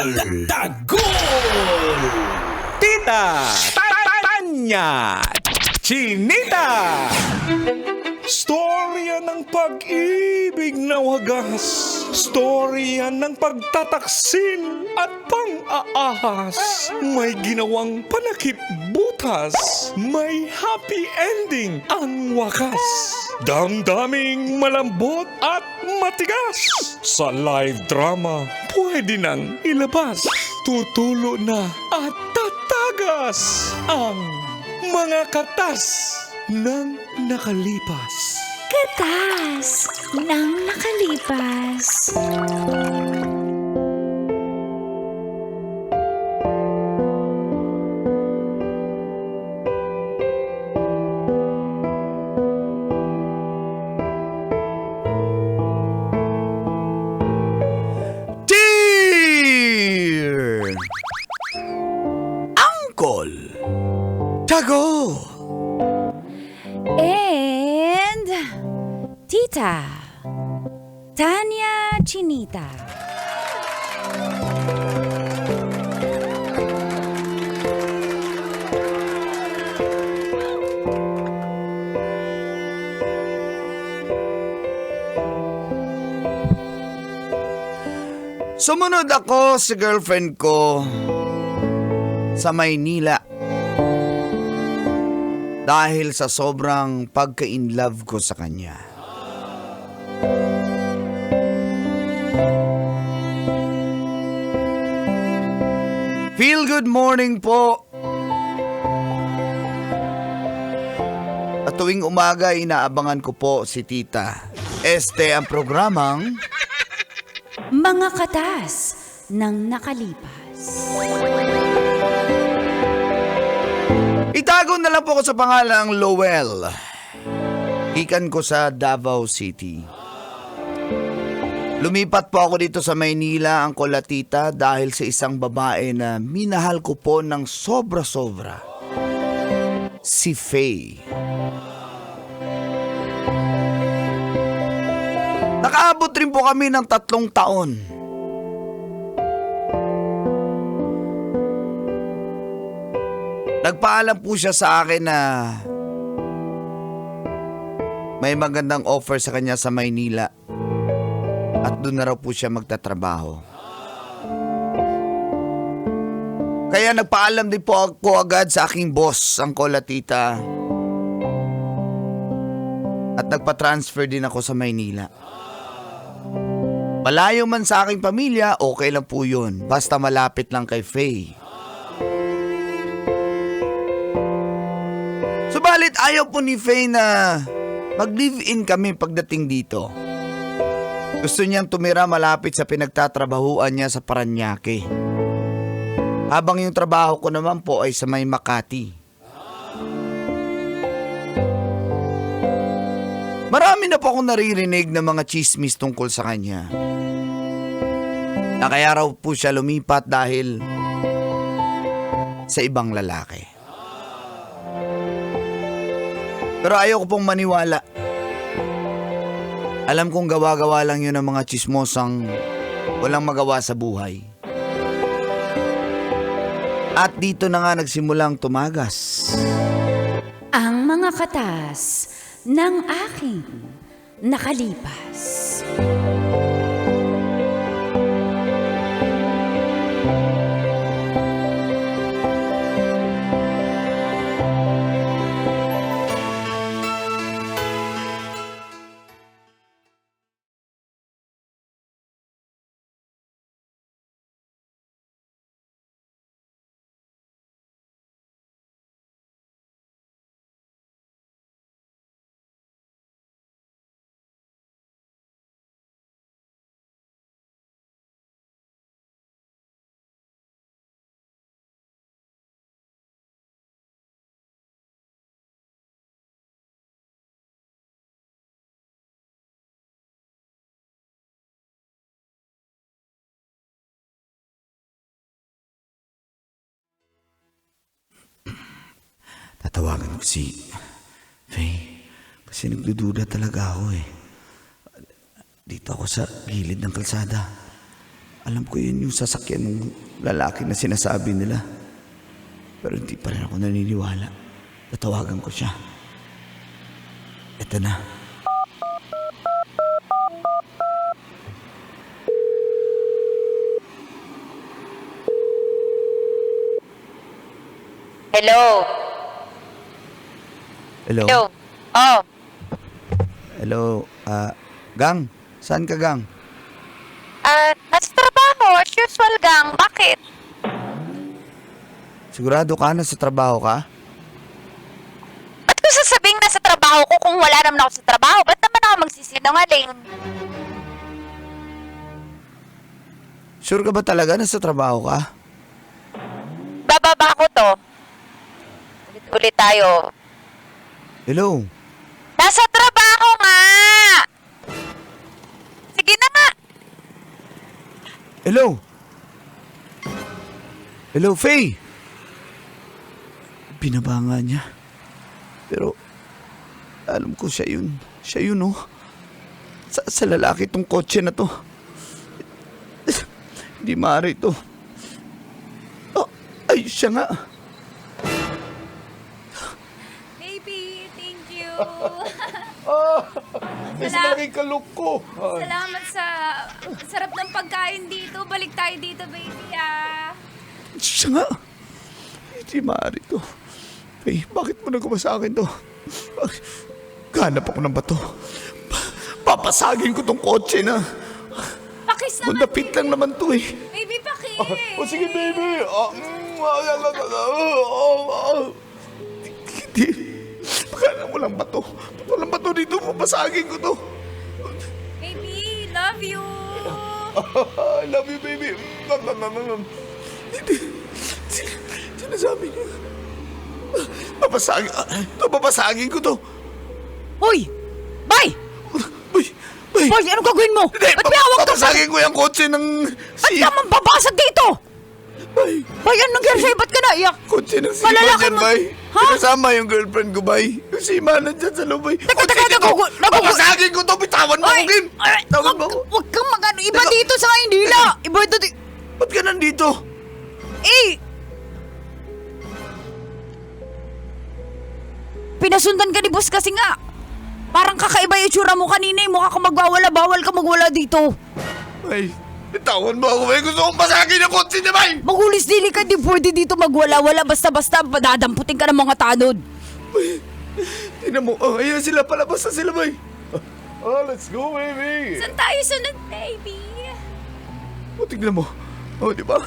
Tagol! Tita Tanya Chinita. Storya ng pag-ibig na wagas. Storya ng pagtataksil at pang-aahas. May ginawang panakip butas. May happy ending ang wakas. Damdaming malambot at matigas. Sa live drama, pwede nang ilabas. Tutulo na at tatagas ang mga katas ng nakalipas. Katas ng nakalipas. Dear Uncle Tago And Tita Tanya Chinita. Sumunod ako sa girlfriend ko sa Maynila dahil sa sobrang pagka-inlove ko sa kanya. Feel good morning po. At tuwing umaga inaabangan ko po si Tita. Ang programang Mga katas ng nakalipas. itago na lang po ko sa pangalang Lowell. Ikan ko sa Davao City. Lumipat po ako dito sa Maynila, ang Tita, dahil sa isang babae na minahal ko po ng sobra-sobra. Si Faye. Nakaabot rin po kami ng 3 taon. Nagpaalam po siya sa akin na may magandang offer sa kanya sa Maynila at doon na raw po siya magtatrabaho. Kaya nagpaalam din po ako agad sa aking boss, ang Tita. At nagpa-transfer din ako sa Maynila. Malayo man sa aking pamilya, okay lang po yun. Basta malapit lang kay Faye. Subalit ayaw po ni Faye na mag-live-in kami pagdating dito. Gusto niyang tumira malapit sa pinagtatrabahuan niya sa Parañaque. Habang yung trabaho ko naman po ay sa may Makati. Marami na po akong naririnig ng mga chismis tungkol sa kanya. Na kaya raw po siya lumipat dahil sa ibang lalaki. Pero ayaw ko pong maniwala. Alam kong gawa-gawa lang yun ng mga chismosang walang magawa sa buhay. At dito na nga nagsimulang tumagas Ang mga katas ng aking nakalipas. Tatawagan ko si Faye kasi nagdududa talaga ako eh. Dito ako sa gilid ng kalsada. Alam ko yun yung sasakyan ng lalaki na sinasabi nila. Pero hindi pa rin ako naniniwala. Tatawagan ko siya. Eto na. Hello? Hello? Hello? Oh, Hello? Gang? Saan ka, Gang? nasa trabaho. As usual, gang. Bakit? Sigurado ka na sa trabaho ka? Ba't ko sasabing nasa trabaho ko kung wala naman ako sa trabaho? Ba't naman ako magsisinungaling? Sure ka ba talaga na sa trabaho ka? Bababa ko to. Ulit tayo. Hello? Nasa trabaho nga! Sige na nga! Hello? Hello, Faye? Binaba nga niya. Pero, alam ko siya yun. Siya yun, oh. Sa lalaki tong kotse na to. Hindi maaari ito. Oh, ay, siya nga. Baby, thank you. Mas Salamat. laging kalok ko. Salamat sa sarap ng pagkain dito. Balik tayo dito, baby, ah. Siya nga. Hindi maaari ito. Faye, bakit mo nagawa sa akin to? Ganap ako ng bato. Papasagin ko tong kotse na. Pakis naman, Mundapit lang naman to eh. baby, pakis. O sige, baby. Hindi. Pagkala mo lang bato. Walang bato dito. Papasagin ko to. Baby, love you. I love you, baby. Hindi. Sinasabi niya. Papasagin ko to. Hoy! Bay! Bay, bay. Hoy, anong gagawin mo? Hindi, Ba't may hawak ka? papasagin ko yung kotse ng Ba't ka mambabasag dito? Bay. Bay, anong nangyari sa'yo? Ba't ka naiyak? Kotse ng Sima Malalaki dyan, mo- bay. Ha? Kasama yung girlfriend ko, bay. Yung Sima nandyan sa loob, bay. Teka, Kotse teka, nito. nagugu- Papasagin ko to. Bitawan mo ako, Kim. Bitawan mo ako. Huwag kang mag-ano. Iba Teka. dito sa Maynila. Iba dito. Ba't ka nandito? Eh! Pinasundan ka ni boss kasi nga. Parang kakaiba yung itsura mo kanina eh. Mukha ka magwawala. Bawal ka magwala dito. Bay, bitawan mo ako, bay. Gusto kong pasagin yung kotse niya, bay. Magulis dili ka. Di pwede dito magwala-wala. Basta-basta dadamputin ka ng mga tanod. Bay, tingnan mo. Oh, ayan sila. Palabas na sila, bay. Oh, let's go, baby. Saan tayo sunod, baby? Oh, tignan mo. Oh, di ba?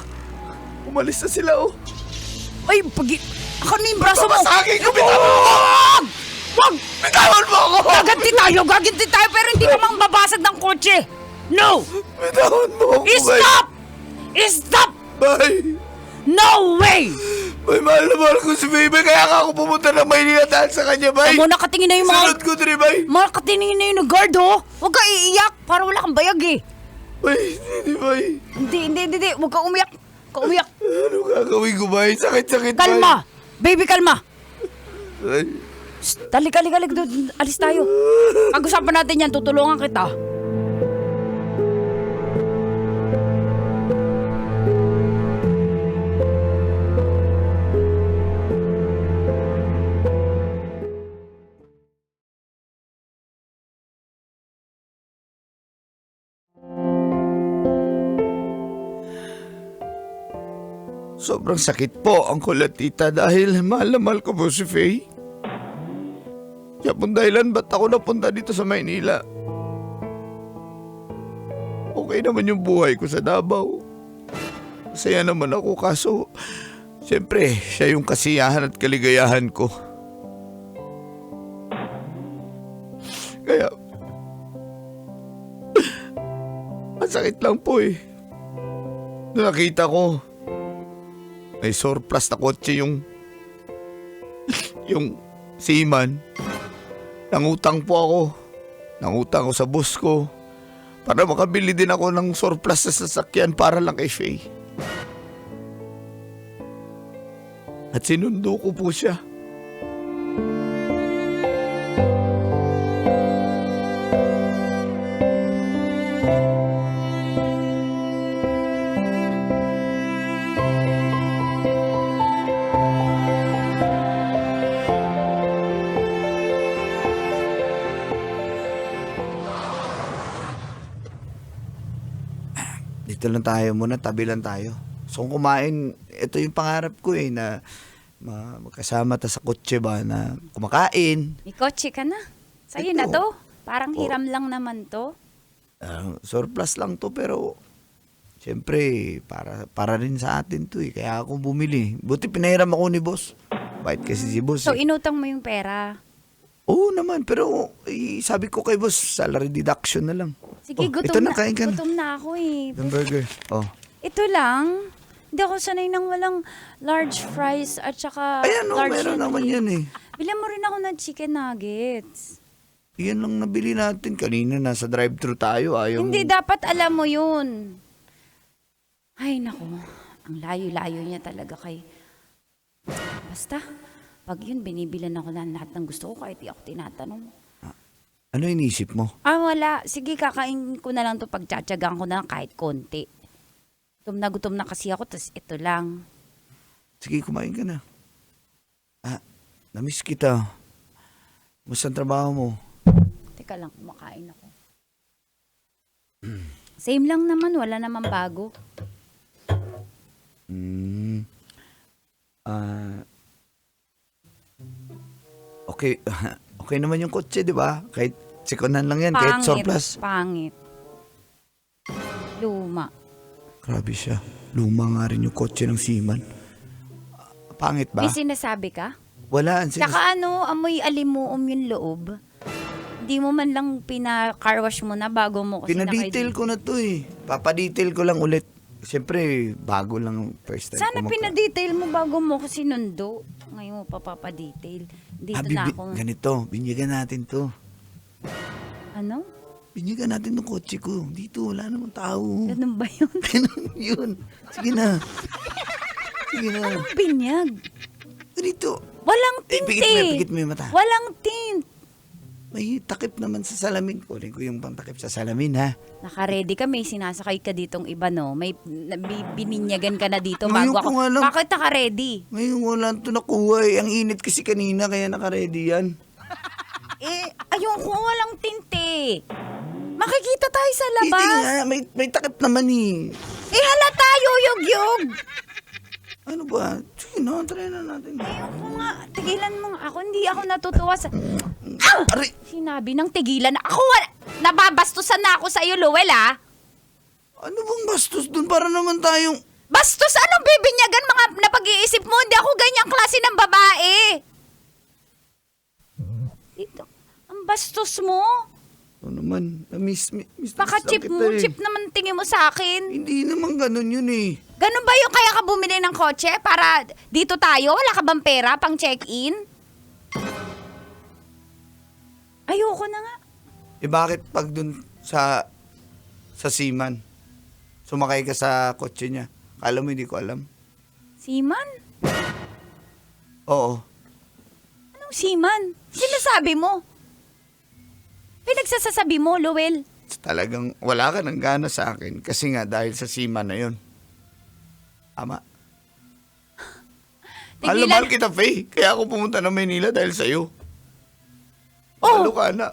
Umalis na sila, oh. Ay, ako na yung braso mo. Papasagin ko, bitawan mo ako. Wag! Bitawan mo ako. Gaganti tayo, pero hindi ka mang babasag ng kotse. No! Bitawan mo ako, bay. Stop! Stop! Bay. No way! Bay, mahal na mahal ko si baby. Kaya nga ako pumunta ng Maynila dahil sa kanya, bay. Amo nakatingin na yung mga... Sunod ko din, bay. Nakatingin na yung guard, oh. Huwag ka iiyak, para wala kang bayag, eh. Bay, hindi, bay. Hindi. Huwag ka umiyak. Ano gagawin ko, bay? Sakit-sakit, bay. Kalma. Baby, kalma. Ay. Shh, Dalik. Alis tayo. Pag-usapan natin yan, tutulungan kita. Sobrang sakit po ang kulat, tita, dahil mahal na mahal ko po si Faye. Kaya pong dahilan ba't ako napunta dito sa Maynila. Okay naman yung buhay ko sa Davao. Masaya naman ako, kaso siyempre, siya yung kasiyahan at kaligayahan ko. Kaya masakit lang po eh. Nung nakita ko, may surplus na kotse yung seaman. Nangutang po ako. Nangutang ako sa boss ko para makabili din ako ng surplus na sasakyan para lang kay Faye. At sinundo ko po siya. Dito lang tayo muna, tabi lang tayo. So kung kumain, ito yung pangarap ko na magkasama ta sa kotse ba na kumakain. May kotse ka na. Sa'yo Ito. na to. Parang hiram lang naman to. Surplus lang to pero siyempre para rin sa atin to kaya ako bumili. Buti pinahiram ako ni boss. Bait kasi si boss. So, inutang mo yung pera. Oo naman, pero sabi ko kay boss, salary deduction na lang. Sige, gutom ito na, na. kain ka na. Gutom na ako eh. Yung burger. Oh. Ito lang. Hindi ako sanay ng walang large fries at saka Ayan, large meron and naman big. yan Bilan mo rin ako ng chicken nuggets. Yan lang nabili natin. Kanina nasa drive-thru tayo. Ayaw Hindi, mo. dapat alam mo yun. Ay, nako. Ang layo-layo niya talaga kay... Basta, pag yun, binibilan ako ng lahat ng gusto ko kahit di ako tinatanong. Ano inisip mo? Wala. Sige, kakain ko na lang to pagtsatsagaan ko na lang kahit konti. Gutom na kasi ako, tas ito lang. Sige, kumain ka na. Namiss kita. Musta ang trabaho mo? Teka lang, kumakain ako. Same lang naman, wala naman bago. Okay. Okay naman yung kotse, di ba? Kahit sikonan lang yan, kahit surplus. Pangit. Luma. Grabe siya. Luma nga rin yung kotse ng Seaman. Pangit ba? May sinasabi ka? Wala. Tsaka amoy alimuom yung loob. Hindi mo man lang pina-car wash mo na bago mo kasi Pinadetail ko na to Papadetail ko lang ulit. Siyempre, bago lang first time Sana ko pinadetail mo bago mo kasi nundo. Ngayon mo pa papadetail. Dito na ako. Ganito, binyagan natin to. Ano? Binyagan natin tong kotse ko. Dito, wala namang tao. Ganun ba yun? Ganun yun. Sige na. Sige na. Binyag. Ganito. Walang tint Pigit mo yung mata. Walang tint. May takip naman sa salamin. Kunin ko yung pang takip sa salamin, ha? Naka-ready ka, may sinasakay ka ditong iba, no? May bininyagan ka na dito Ngayon bago ko ako. nga lang- Bakit naka-ready? Ngayon wala to nakuha Ang init kasi kanina, kaya naka-ready yan. Ayun ko, walang tint eh. Makikita tayo sa Hindi labas. nga, may takip naman Halata, yuyog-yog. Ano ba? Sige na, try na natin. Ayoko nga, tigilan mo nga ako. Hindi ako natutuwa sa... Aray! Sinabi ng tigilan na ako. Nababastusan na ako sa iyo, Luel, ah. Ano bang bastos dun? Para naman tayong... Bastos, anong bibinyagan mga napag-iisip mo? Hindi ako ganyang klase ng babae. Dito, ang bastos mo. Ano naman? Miss Baka lang chip kita mo, chip naman tingin mo sa akin. Hindi naman ganun yun Ganun ba yung kaya ka bumili ng kotse para dito tayo? Wala ka bang pera pang check-in? Ayoko na nga. Bakit pag dun sa Seaman, sumakay ka sa kotse niya? Kala mo hindi ko alam? Seaman? Oo. Anong seaman? Sinasabi mo? Pinagsasasabi mo, Luel. Talagang wala ka ng gana sa akin kasi nga dahil sa Seaman na yun. Ama. Mahal kita, Faye. Kaya ako pumunta ng Manila dahil sa'yo. Mahalo ka na.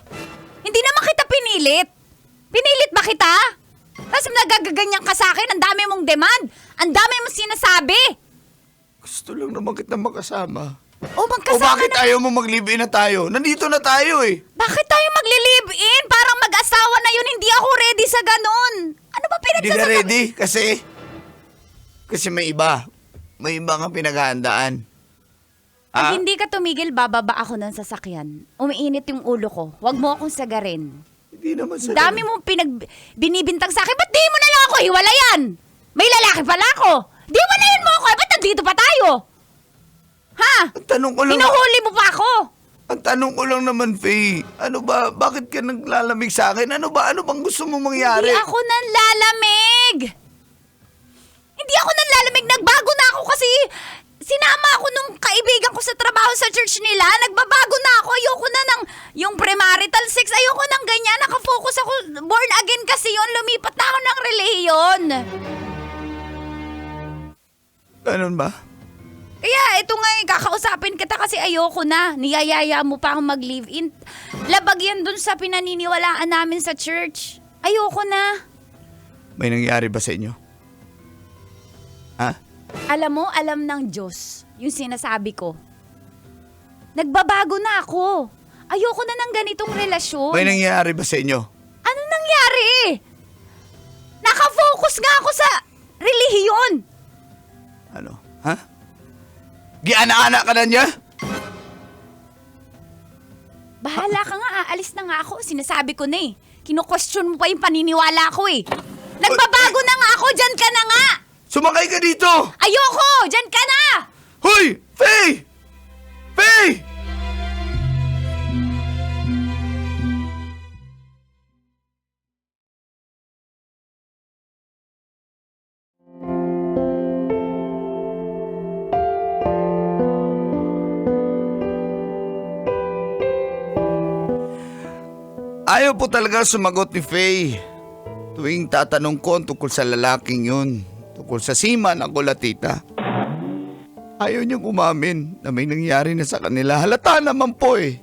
Hindi naman kita pinilit. Pinilit ba kita? Tapos nagagaganyan ka sa akin, ang dami mong demand. Ang dami mong sinasabi. Gusto lang naman kita makasama. O O magkasama bakit na. ayaw mo mag-live-in na tayo? Nandito na tayo Bakit tayo magli-live-in? Parang mag-asawa na yun, hindi ako ready sa ganun. Ano ba Hindi ka pinagsasabi? ready kasi may iba. May iba kang pinaghahandaan. Pag hindi ka tumigil, bababa ako ng sasakyan. Umiinit yung ulo ko. Huwag mo akong sagarin. Hindi naman sa Dami mong binibintang sa akin. Ba't di mo na lang ako hiwalayan? May lalaki pala ako. Di walayan mo ako. Ba't nandito pa tayo? Ha? Ang tanong ko lang, Hinuhuli mo pa ako. ang tanong ko lang naman, Faye. Ano ba? Bakit ka naglalamig sa akin? Ano ba? Ano bang gusto mong mangyari? Hindi ako nanlalamig. Hindi ako nanlalamig. Nagbago na ako kasi sinama ako nung kaibigan ko sa trabaho sa church nila. Nagbabago na ako. Ayoko na ng yung premarital sex. Ayoko nang ganyan. Nakafocus ako. Born again kasi yun. Lumipat na ako ng relihiyon. Ganun ba? Kaya ito nga kakausapin kita kasi ayoko na. Niyayaya mo pa akong mag-live-in. Labag yan dun sa pinaniniwalaan namin sa church. Ayoko na. May nangyari ba sa inyo? Ha? Alam mo, alam ng Diyos yung sinasabi ko. Nagbabago na ako. Ayoko na ng ganitong relasyon. May nangyari ba sa inyo? Ano nangyari? Nakafocus nga ako sa relihiyon. Ano? Ha? Giana-ana ka na niya? Bahala ka nga, aalis na nga ako. Sinasabi ko na eh. Kino-question mo pa yung paniniwala ko eh. Nagbabago na nga ako, dyan ka na nga! Sumakay ka dito! Ayoko! Dyan ka na! Hoy! Faye! Faye! Ayaw po talaga sumagot ni Faye. Tuwing tatanong ko tungkol sa lalaking yun, tungkol sa seaman ang kulatita. Ayaw niyang umamin na may nangyari na sa kanila. Halata naman po eh.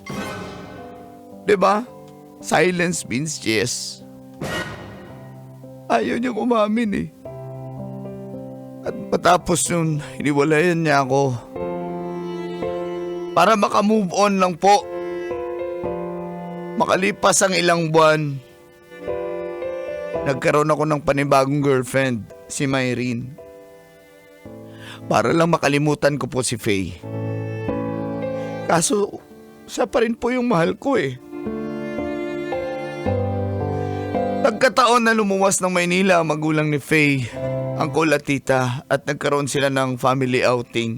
'Di ba? Silence means yes. Ayaw niyang umamin eh. At matapos nun, hiniwalayan niya ako. Para makamove on lang po. Makalipas ang ilang buwan, nagkaroon ako ng panibagong girlfriend, si Myrene. Para lang makalimutan ko po si Faye. Kaso, siya pa rin po yung mahal ko eh. Nagkataon na lumuwas ng Maynila ang magulang ni Faye, ang kulatita, at nagkaroon sila ng family outing.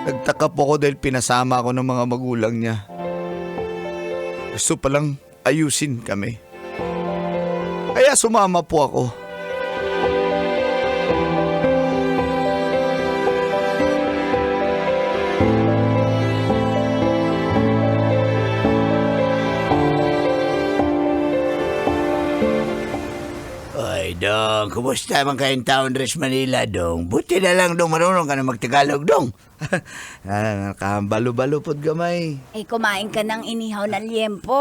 Nagtaka po ako dahil pinasama ako ng mga magulang niya. Gusto palang ayusin kami. Kaya sumama po ako. Ay, Dong, kumusta man kayong taon res Manila, Dong? Buti na lang, Dong, marunong ka na magtagalog, Dong. Nakambalo-balo po't gamay. Eh, kumain ka ng inihaw na liempo.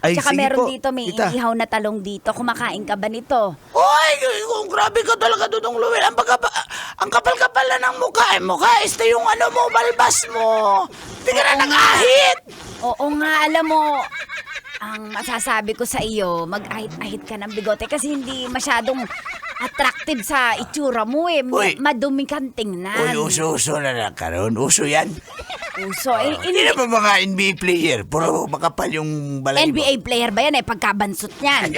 At Ay, saka sige meron po, dito, may tita. inihaw na talong dito. Kumakain ka ba nito? Hoy, kung grabe ka talaga, Dudong Luwel. Ang kapal-kapal na ng mukha. Eh, mukha, yung ano mo, balbas mo. Hindi ka na nag-ahit. Oo nga, alam mo, ang masasabi ko sa iyo, mag-ahit-ahit ka ng bigote kasi hindi masyadong attractive sa itsura mo eh. Uy. Madumi kang tingnan. Uso na nagkaroon. Uso yan. Uso. Hindi na ba mga NBA player? Puro makapal yung balay mo. NBA player ba yan eh? Pagkabansot niyan.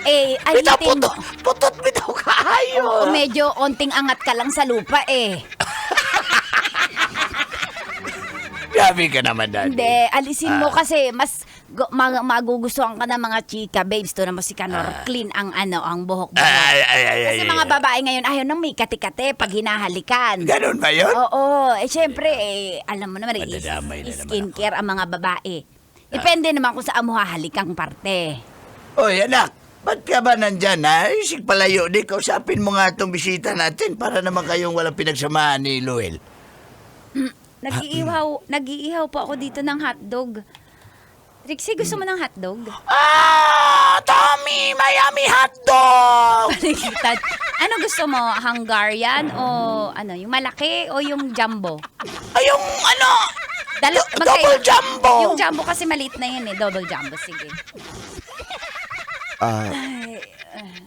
Eh, Bitaw, ahitin mo. putot bitaw kayo. O, medyo onting angat ka lang sa lupa eh. Grabe ka naman, Daddy. Hindi, alisin mo kasi mas magugustuhan ka ng mga chika, babes. To na mo si Kanor, clean ang ang buhok-buhok. Kasi mga babae ngayon ayaw nang may kati-kate pag hinahalikan. Ganon ba yun? Oo, syempre, alam mo naman, Madadamay na naman skincare ang mga babae. Depende naman kung saan mo hahalikang parte. Oy, anak. Ba't ka ba nandyan, ha? Isig palayo, di kausapin mo nga itong bisita natin para naman kayong walang pinagsamahan ni Luel. Nag-iihaw po ako dito ng hotdog. Trixie, gusto mo ng hotdog? Tommy! Miami hotdog! Baliktad. Ano gusto mo? Hungarian o ano, yung malaki o yung jumbo? Ay, yung ano? Double jumbo! Yung jumbo kasi maliit na yun eh. Double jumbo, sige.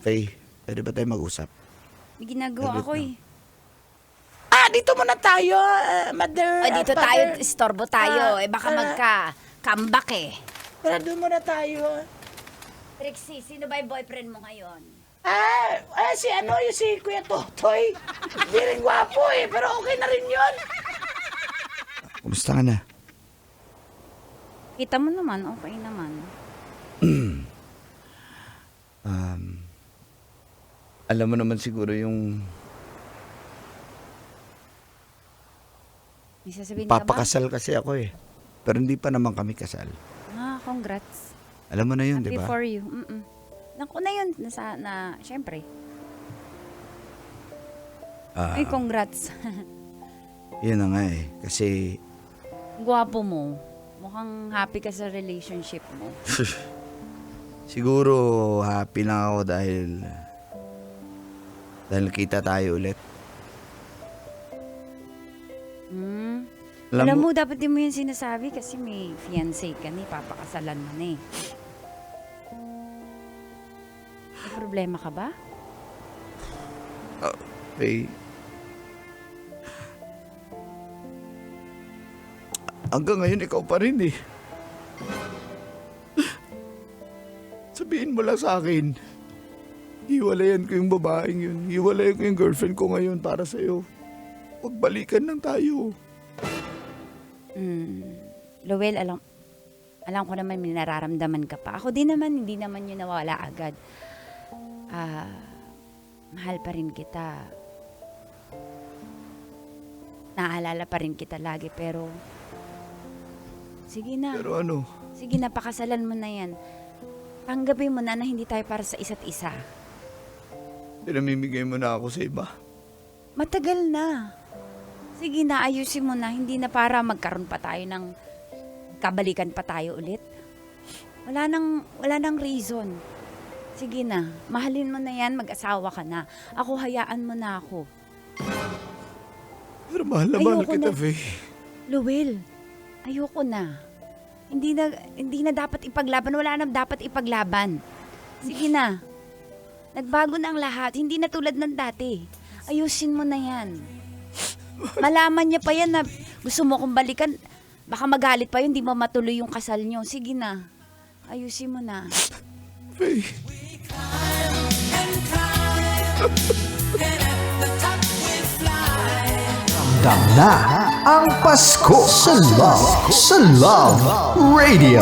Faye, pwede ba tayo mag-usap? May ginagawa ako eh. Dito muna tayo, mother. O dito tayo, istorbo tayo. Baka magka-comeback eh. Pero doon muna tayo. Trixie, sino ba yung boyfriend mo ngayon? Si Kuya Totoy. Hindi rin gwapo eh, pero okay na rin yun. Kumusta ka na? Kita mo naman, okay naman. Alam mo naman siguro yung May sasabihin ka ba? papakasal kasi ako eh. Pero hindi pa naman kami kasal. Congrats. Alam mo na yun, di Happy ba? for you. Naku na yun, syempre. Ay, congrats. Yun na nga eh. Kasi, Gwapo mo. Mukhang happy ka sa relationship mo. Siguro happy lang ako dahil kita tayo ulit. Alam mo, dapat din mo yun sinasabi kasi may fiancé ka ni, papakasalan mo na eh. May problema ka ba? Faye. Hanggang ngayon ikaw pa rin eh. Sabihin mo lang sa akin. Hiwalayan ko yung babaeng yun. Hiwalayan ko yung girlfriend ko ngayon para sa'yo. Huwag balikan lang tayo. Lowell, alam ko naman may nararamdaman ka pa. Ako din naman, hindi naman yun nawala agad. Mahal pa rin kita. Naalala pa rin kita lagi, pero sige na. Pero ano? Sige na, pakasalan mo na yan. Tanggapin mo na hindi tayo para sa isa't isa. Pinamimigay mo na ako sa iba. Matagal na. Sige na, ayusin mo na. Hindi na para magkaroon pa tayo ng kabalikan pa tayo ulit. Wala nang reason. Sige na, mahalin mo na yan, mag-asawa ka na. Ako, hayaan mo na ako. Pero mahal na mahal Ayoko kita, na. Faye. Luwil, ayoko na. Hindi na dapat ipaglaban. Wala na dapat ipaglaban. Sige na. Nagbago na ang lahat. Hindi na tulad ng dati. Ayusin mo na yan. Malaman niya pa yan na gusto mo kong balikan. Baka magalit pa yun, di mo matuloy yung kasal niyo. Sige na. Ayusin mo na. Faye. Ramdam na ang Pasko sa Love Radio.